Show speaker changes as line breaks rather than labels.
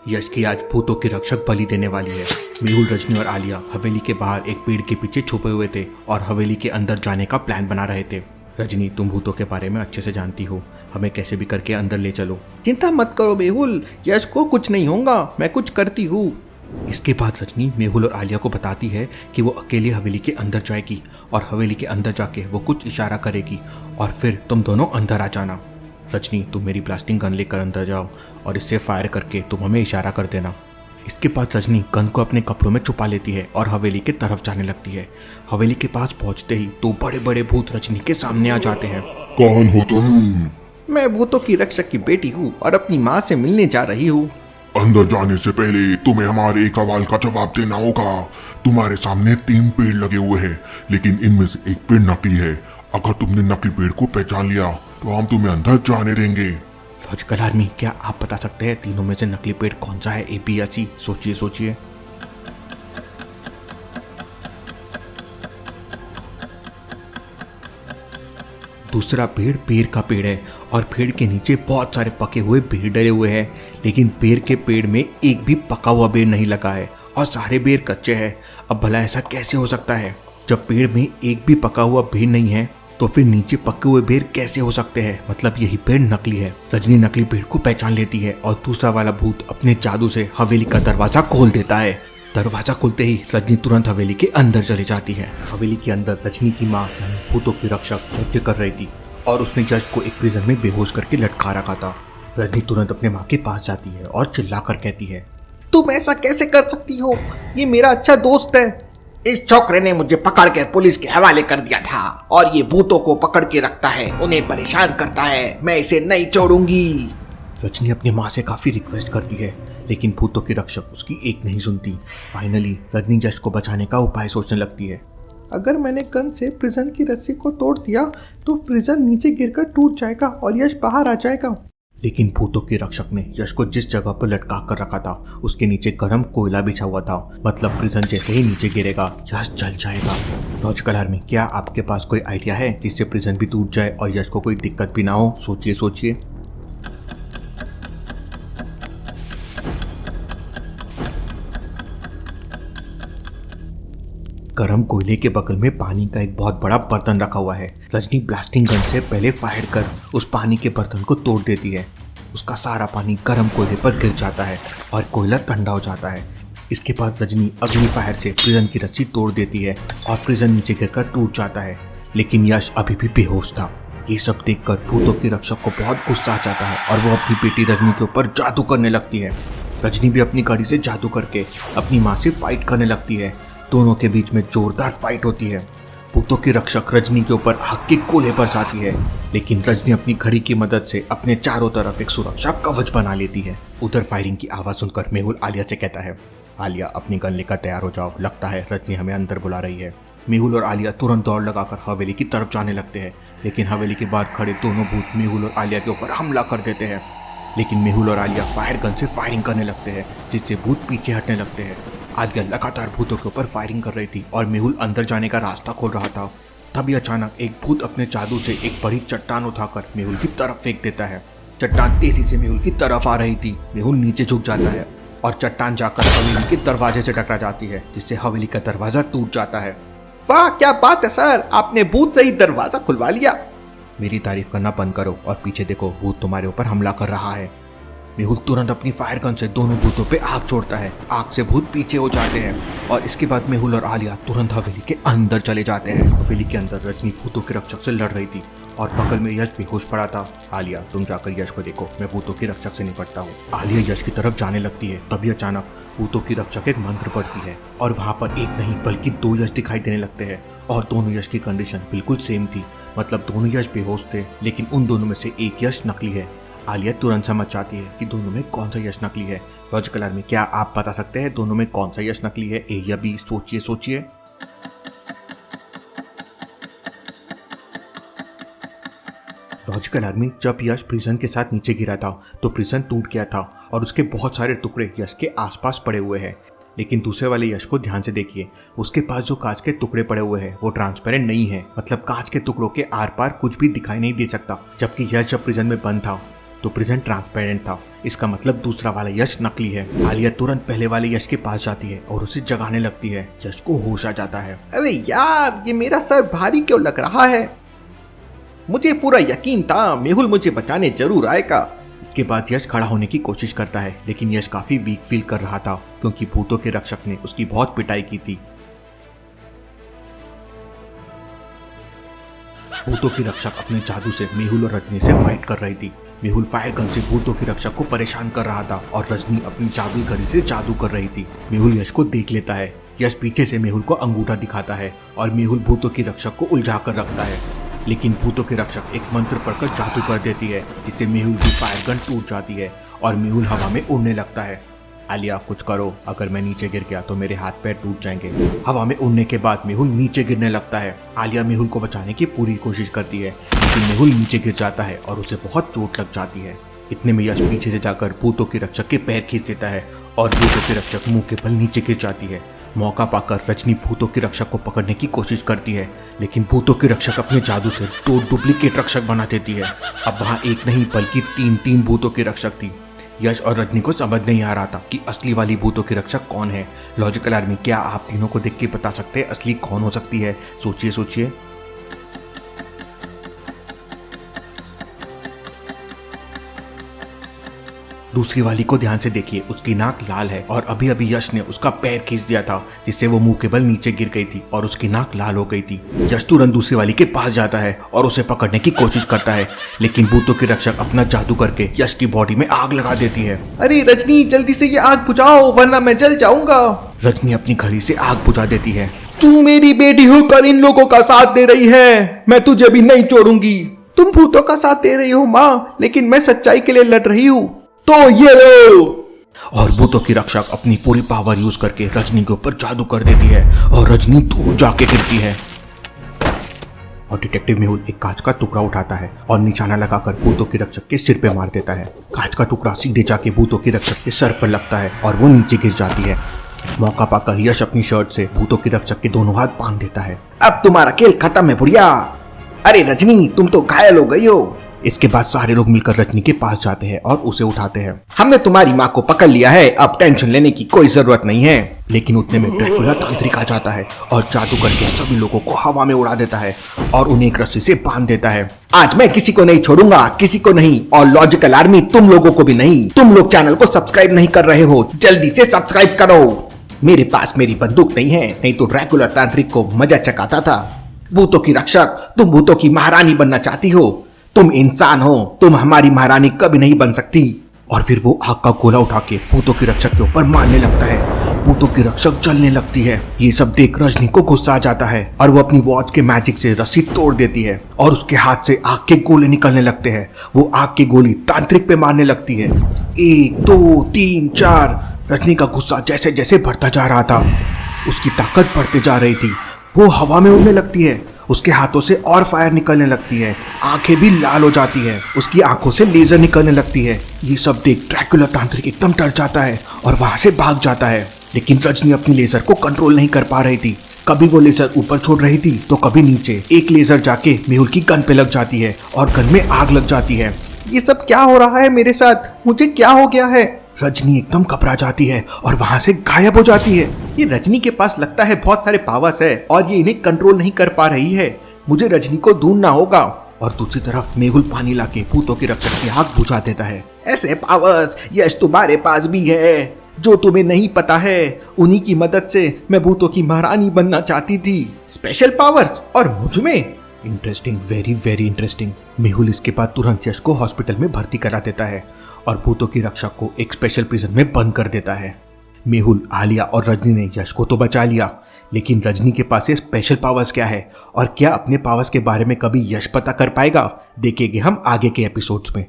यश की आज भूतों के रक्षक बलि देने वाली है। मेहुल, रजनी और आलिया हवेली के बाहर एक पेड़ के पीछे छुपे हुए थे और हवेली के अंदर जाने का प्लान बना रहे थे। रजनी, तुम भूतों के बारे में अच्छे से जानती हो, हमें कैसे भी करके अंदर ले चलो।
चिंता मत करो मेहुल, यश को कुछ नहीं होगा, मैं कुछ करती हूँ।
इसके बाद रजनी मेहुल और आलिया को बताती है कि वो अकेले हवेली के अंदर जाएगी और हवेली के अंदर जाके वो कुछ इशारा करेगी और फिर तुम दोनों अंदर आ जाना। रजनी, तुम मेरी ब्लास्टिंग गन लेकर अंदर जाओ और इससे फायर करके तुम हमें इशारा कर देना। इसके बाद रजनी गन को अपने कपड़ों में छुपा लेती है और हवेली की तरफ जाने लगती है। हवेली के पास पहुंचते ही दो बड़े बड़े भूत रजनी के सामने आ जाते हैं।
कौन हो तुम?
मैं भूतों की रक्षक की बेटी हूँ और अपनी माँ से मिलने जा रही हूँ।
अंदर जाने से पहले तुम्हें हमारे एक सवाल का जवाब देना होगा। तुम्हारे सामने 3 पेड़ लगे हुए हैं, लेकिन इनमें से एक पेड़ नकली है। अगर तुमने नकली पेड़ को पहचान लिया तो हम तुम्हें अंदर जाने देंगे।
लॉजिकल आर्मी, क्या आप बता सकते हैं तीनों में से नकली पेड़ कौन सा है? ए, बी या सी? सोचिए सोचिए। दूसरा पेड़ पेड़ का पेड़ है और पेड़ के नीचे बहुत सारे पके हुए बेर डले हुए हैं, लेकिन पेड़ के पेड़ में एक भी पका हुआ बेर नहीं लगा है और सारे बेर कच्चे हैं। अब भला ऐसा कैसे हो सकता है? जब पेड़ में एक भी पका हुआ बेर नहीं है तो फिर नीचे पके हुए बेर कैसे हो सकते हैं? मतलब यही पेड़ नकली है। रजनी नकली पेड़ को पहचान लेती है और दूसरा वाला भूत अपने जादू से हवेली का दरवाजा खोल देता है। दरवाजा खुलते ही रजनी तुरंत हवेली के अंदर चली जाती है। हवेली के अंदर रजनी की माँ यानी भूतों की रक्षक नृत्य कर रही थी और उसने जज को एक प्रिजन में बेहोश करके लटका रखा था। रजनी तुरंत अपने माँ के पास जाती है और चिल्लाकर कहती है,
तुम ऐसा कैसे कर सकती हो? ये मेरा अच्छा दोस्त है। इस छोकरे ने मुझे पकड़कर पुलिस के हवाले कर दिया था और ये भूतों को पकड़ के रखता है, उन्हें परेशान करता है। मैं इसे नहीं छोड़ूंगी।
रजनी अपनी माँ से काफी रिक्वेस्ट करती है, लेकिन भूतों की रक्षक उसकी एक नहीं सुनती। फाइनली रजनी यश को बचाने का उपाय सोचने लगती है।
अगर मैंने गन से प्रिजन की रस्सी को तोड़ दिया तो प्रिजन नीचे गिरकर टूट जाएगा और यश बाहर आ जाएगा।
लेकिन भूतों के रक्षक ने यश को जिस जगह पर लटका कर रखा था उसके नीचे गर्म कोयला बिछा हुआ था, मतलब प्रिजन जैसे ही नीचे गिरेगा यश जल जाएगा। लॉजिकल आर्मी, क्या आपके पास कोई आइडिया है जिससे प्रिजन भी टूट जाए और यश को कोई दिक्कत भी ना हो? सोचिए सोचिए। गरम कोयले के बगल में पानी का एक बहुत बड़ा बर्तन रखा हुआ है। रजनी ब्लास्टिंग गन से पहले फायर कर उस पानी के बर्तन को तोड़ देती है। उसका सारा पानी गरम कोयले पर गिर जाता है और कोयला ठंडा हो जाता है। इसके बाद रजनी अगली फायर से प्रिजन की रस्सी तोड़ देती है और प्रिजन नीचे गिरकर टूट जाता है, लेकिन यश अभी भी बेहोश था। ये सब देखकर भूतों के रक्षक को बहुत गुस्सा आ जाता है और वो अपनी बेटी रजनी के ऊपर जादू करने लगती है। रजनी भी अपनी गाड़ी से जादू करके अपनी माँ से फाइट करने लगती है। दोनों के बीच में जोरदार फाइट होती है। भूतों की रक्षक रजनी के ऊपर आग के गोले बरसाती है, लेकिन रजनी अपनी घड़ी की मदद से अपने चारों तरफ एक सुरक्षा कवच बना लेती है। उधर फायरिंग की आवाज सुनकर मेहुल आलिया से कहता है, आलिया अपनी गन लेकर तैयार हो जाओ, लगता है रजनी हमें अंदर बुला रही है। मेहुल और आलिया तुरंत दौड़ लगाकर हवेली की तरफ जाने लगते हैं, लेकिन हवेली के बाहर खड़े दोनों भूत मेहुल और आलिया के ऊपर हमला कर देते हैं। लेकिन मेहुल और आलिया फायर गन से फायरिंग करने लगते हैं, जिससे भूत पीछे हटने लगते हैं। आलिया लगातार भूतों के ऊपर फायरिंग कर रही थी और मेहुल अंदर जाने का रास्ता खोल रहा था। तभी अचानक एक भूत अपने जादू से एक बड़ी चट्टान उठाकर मेहुल की तरफ फेंक देता है। चट्टान तेजी से मेहुल की तरफ आ रही थी। मेहुल नीचे झुक जाता है और चट्टान जाकर हवेली के दरवाजे से टकरा जाती है, जिससे हवेली का दरवाजा टूट जाता है।
वाह, क्या बात है सर, आपने भूत से ही दरवाजा खुलवा लिया।
मेरी तारीफ करना बंद करो और पीछे देखो, भूत तुम्हारे ऊपर हमला कर रहा है। मेहुल तुरंत अपनी फायर गन से दोनों भूतों पे आग छोड़ता है। आग से भूत पीछे हो जाते हैं और इसके बाद मेहुल और आलिया तुरंत हवेली के अंदर चले जाते हैं। हवेली के अंदर रजनी भूतों के रक्षक से लड़ रही थी और बगल में यश बेहोश पड़ा था। आलिया, तुम जाकर यश को देखो, मैं भूतों की रक्षक से निपटता हूँ। आलिया यश की तरफ जाने लगती है। तभी अचानक भूतों की रक्षक एक मंत्र पढ़ती है और वहाँ पर एक नहीं बल्कि 2 यश दिखाई देने लगते हैं और दोनों यश की कंडीशन बिल्कुल सेम थी, मतलब दोनों यश बेहोश थे, लेकिन उन दोनों में से एक यश नकली है। आलिया तुरंत समझ जाती है कि दोनों में कौन सा यश नकली है। लॉजिकल आर्मी, क्या आप बता सकते हैं दोनों में कौन सा यश नकली है? ए या बी? सोचिए सोचिए। लॉजिकल आर्मी, जब यश प्रिजन के साथ नीचे गिरा था तो प्रिजन टूट गया था और उसके बहुत सारे टुकड़े यश के आसपास पड़े हुए हैं, लेकिन दूसरे वाले यश को ध्यान से देखिए। उसके पास जो कांच के टुकड़े पड़े हुए हैं वो ट्रांसपेरेंट नहीं है, मतलब कांच के टुकड़ों के आर पार कुछ भी दिखाई नहीं दे सकता, जबकि यश जब प्रिजन में बंद था तो प्रिजन ट्रांसपेरेंट था। इसका मतलब दूसरा वाला यश नकली है। आलिया तुरंत पहले वाले यश के पास जाती है और उसे जगाने लगती है। यश को होश आ जाता है।
अरे यार, ये मेरा सर भारी क्यों लग रहा है? मुझे पूरा यकीन था मेहुल मुझे बचाने जरूर आएगा।
इसके बाद यश खड़ा होने की कोशिश करता है, लेकिन यश काफी वीक फील कर रहा था क्योंकि भूतों के रक्षक ने उसकी बहुत पिटाई की थी। भूतों की रक्षक अपने जादू से मेहुल और रजनी से फाइट कर रही थी। मेहुल फायर गन से भूतों की रक्षक को परेशान कर रहा था और रजनी अपनी जादुई घड़ी से जादू कर रही थी। मेहुल यश को देख लेता है। यश पीछे से मेहुल को अंगूठा दिखाता है और मेहुल भूतों की रक्षक को उलझा कर रखता है, लेकिन भूतों के रक्षक एक मंत्र पढ़कर जादू कर देती है, जिससे मेहुल की फायर गन टूट जाती है और मेहुल हवा में उड़ने लगता है। आलिया, कुछ करो, अगर मैं नीचे गिर गया तो मेरे हाथ पैर टूट जाएंगे। हवा में उड़ने के बाद मेहुल नीचे गिरने लगता है। आलिया मेहुल को बचाने की पूरी कोशिश करती है, लेकिन मेहुल नीचे गिर जाता है और उसे बहुत चोट लग जाती है। इतने में यश पीछे से जाकर भूतों के रक्षक के पैर खींच देता है और भूतों के रक्षक मुंह के बल नीचे गिर जाती है। मौका पाकर रजनी भूतों के रक्षक को पकड़ने की कोशिश करती है, लेकिन भूतों के रक्षक अपने जादू से 2 डुप्लीकेट रक्षक बना देती है। अब वहाँ एक नहीं बल्कि 3 भूतों के रक्षक थी। यश और रजनी को समझ नहीं आ रहा था कि असली वाली भूतों के रक्षक कौन है। लॉजिकल आर्मी, क्या आप तीनों को देख के बता सकते हैं असली कौन हो सकती है? सोचिए सोचिए। दूसरी वाली को ध्यान से देखिए, उसकी नाक लाल है और अभी अभी यश ने उसका पैर खींच दिया था, जिससे वो मुंह के बल नीचे गिर गई थी और उसकी नाक लाल हो गई थी। यश तुरंत दूसरी वाली के पास जाता है और उसे पकड़ने की कोशिश करता है, लेकिन भूतों के रक्षक अपना जादू करके यश की बॉडी में आग लगा देती है।
अरे रजनी, जल्दी से ये आग बुझाओ वरना मैं जल जाऊंगा।
रजनी अपनी घड़ी से आग बुझा देती है।
तू मेरी बेटी होकर इन लोगों का साथ दे रही है, मैं तुझे भी नहीं छोड़ूंगी। तुम भूतों का साथ दे रही हो माँ, लेकिन मैं सच्चाई के लिए लड़ रही हूँ, तो ये लो।
और भूतों की रक्षक अपनी पूरी पावर यूज करके रजनी के ऊपर जादू कर देती है और रजनी दूर जाके गिरती है। और डिटेक्टिव मेहुल एक कांच का टुकड़ा उठाता है और निशाना लगाकर भूतों के रक्षक के सिर पे मार देता है। कांच का टुकड़ा सीधे जाके भूतों के रक्षक के सर पर लगता है और वो नीचे गिर जाती है। मौका पाकर यश अपनी शर्ट से भूतों के रक्षक के दोनों हाथ बांध देता है।
अब तुम्हारा खेल खत्म है बुढ़िया। अरे रजनी, तुम तो घायल हो गई हो।
इसके बाद सारे लोग मिलकर रजनी के पास जाते हैं और उसे उठाते हैं।
हमने तुम्हारी माँ को पकड़ लिया है, अब टेंशन लेने की कोई जरूरत नहीं है।
लेकिन उतने में ड्रैकुला तांत्रिक आ जाता है और जादू करके सभी लोगों को हवा में उड़ा देता है और उन्हें एक रस्सी से बांध देता है।
आज मैं किसी को नहीं छोड़ूंगा, किसी को नहीं, और लॉजिकल आर्मी तुम लोगों को भी नहीं। तुम लोग चैनल को सब्सक्राइब नहीं कर रहे हो, जल्दी से सब्सक्राइब करो। मेरे पास मेरी बंदूक नहीं है, नहीं तो ड्रैकुला तांत्रिक को मजा चकाता था। भूतों की रक्षक, तुम भूतों की महारानी बनना चाहती हो? तुम इंसान हो, तुम हमारी महारानी कभी नहीं बन सकती।
और फिर वो आग का गोला उठा के भूतों के रक्षक के ऊपर मारने लगता है। भूतों की रक्षक जलने लगती है। ये सब देख रजनी को गुस्सा आ जाता है और वो अपनी वॉच के मैजिक से रस्सी तोड़ देती है और उसके हाथ से आग के गोले निकलने लगते हैं। वो आग की गोली तांत्रिक पे मारने लगती है। 1 2 3 4। रजनी का गुस्सा जैसे जैसे बढ़ता जा रहा था, उसकी ताकत बढ़ते जा रही थी। वो हवा में उड़ने लगती है, उसके हाथों से और फायर निकलने लगती है, आंखें भी लाल हो जाती है, उसकी आंखों से लेजर निकलने लगती है। ये सब देख ड्रैकुला तांत्रिक एकदम डर जाता है और वहां से भाग जाता है। लेकिन रजनी अपनी लेजर को कंट्रोल नहीं कर पा रही थी। कभी वो लेजर ऊपर छोड़ रही थी तो कभी नीचे। एक लेजर जाके मेहुल की गन पे लग जाती है और गन में आग लग जाती है।
ये सब क्या हो रहा है मेरे साथ? मुझे क्या हो गया है?
रजनी एकदम घबरा जाती है और वहां से गायब हो जाती है।
ये रजनी के पास लगता है बहुत सारे पावर्स है और ये इन्हें कंट्रोल नहीं कर पा रही है। मुझे रजनी को ढूंढना होगा।
और दूसरी तरफ मेहुल पानी लाके भूतों के रक्षक की आग बुझा देता है।
ऐसे पावर्स यश तुम्हारे पास भी है जो तुम्हें नहीं पता है। उन्हीं की मदद से मैं भूतों की महारानी बनना चाहती थी। स्पेशल पावर्स और मुझ में।
Interesting, very very interesting. Mehul इसके बाद तुरंत यश को हॉस्पिटल में भर्ती करा देता है और भूतों की रक्षक को एक स्पेशल प्रिजन में बंद कर देता है। मेहुल, आलिया और रजनी ने यश को तो बचा लिया, लेकिन रजनी के पास ये स्पेशल पावर्स क्या है और क्या अपने पावर्स के बारे में कभी यश पता कर पाएगा? देखेंगे हम आगे के एपिसोड्स में।